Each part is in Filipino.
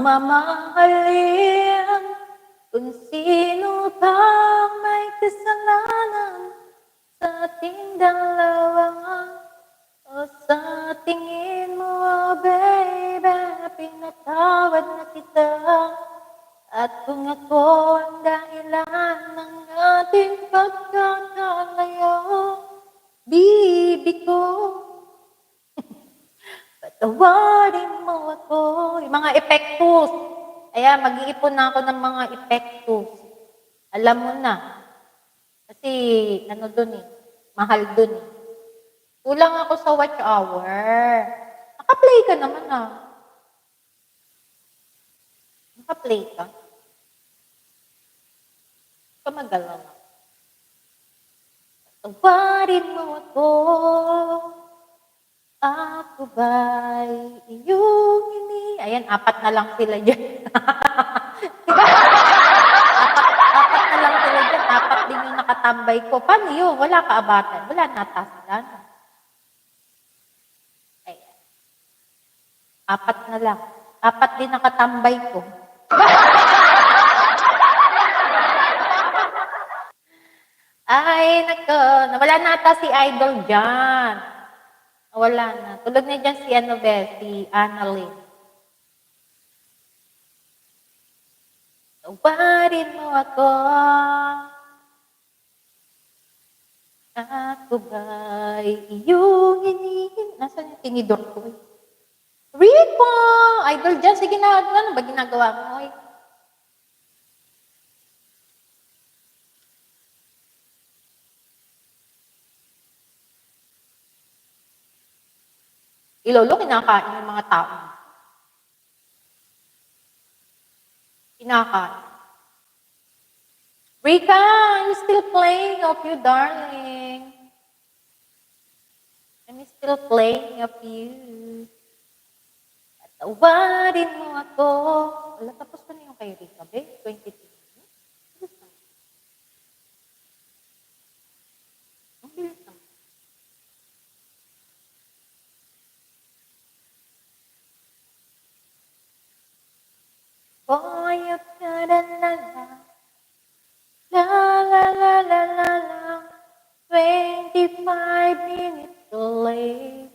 mamahalin kung sino bang may kasalanan sa ating dalawa. O sa tingin mo, baby, pinatawad na kita. At kung ako ang dahilan ng ating pagkakalayo, bibi ko, patawarin mo ako. Yung mga epektos. Kaya mag-iipon na ako ng mga epektos. Alam mo na. Kasi, ano dun eh, mahal dun eh. Kulang ako sa watch hour. Naka-play ka naman ah. Naka-play ka. Kamagalaw na. Tawarin mo ako. Ako ba'y iyong Ayan, 4 na lang sila dyan. 4 na lang sila dyan. 4 din yung nakatambay ko. Paano yun? Wala kaabatan. Wala natasan. 4 na lang. 4 din nakatambay ko. Ay, nako. Nawala na ata si Idol dyan. Nawala na. Tulog na dyan si si Annalyn. Tawarin mo ako. Ako ba'y iyong Nasaan yung tinidor ko? Rico! Idol dyan. Sige na. Ano ba ginagawa mo? Oy? Ilolo, kinakain yung mga tao. Kinakain. Rika, I'm still playing of you, darling. I'm still playing of you. Tawarin mo ako. Wala, tapos ko na yung kay Rika, babe. 22. Ang bilis naman. Boy, la 25 minutes late.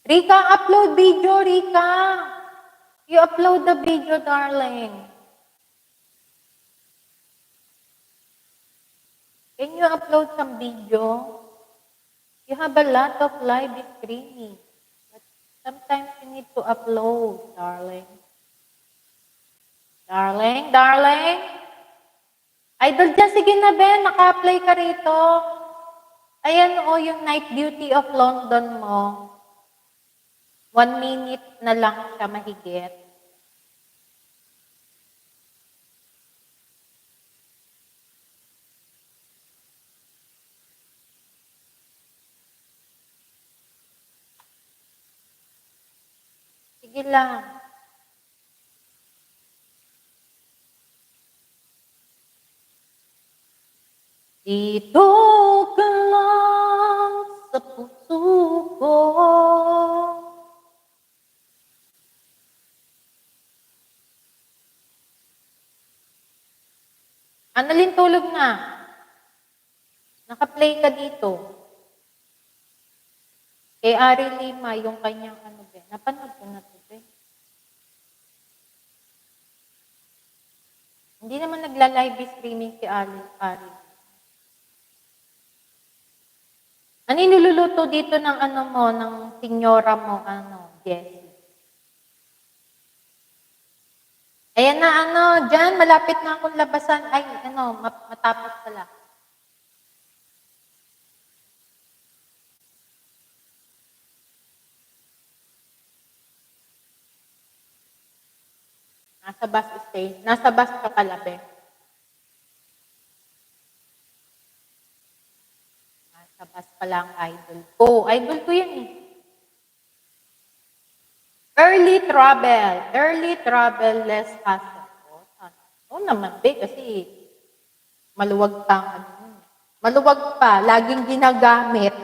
Rika, upload video, Rika. You upload the video, darling. Can you upload some video? You have a lot of live streaming. But sometimes you need to upload, darling. Darling. Idol dyan, sige na, Ben. Naka-apply ka rito. Ayan o, yung Night Beauty of London mo. 1 minute na lang siya mahigit. Sige lang. Dito ka lang sa puso ko. Annalyn, tulog na. Naka-play ka dito. Kay Ari Lima, yung kanyang napanood ko na ito, Hindi naman nagla-live streaming si Ari. Ano niluluto dito ng ng senyora mo, Jessie? Ayan na, dyan, malapit na akong labasan. Ay, matapos pala. Nasa bus station. Nasa bus ka kalabi. Nasa bus pa lang, idol ko. Idol ko yan eh. Early travel, less hassle. Oo naman, kasi maluwag pa. Maluwag pa, laging ginagamit.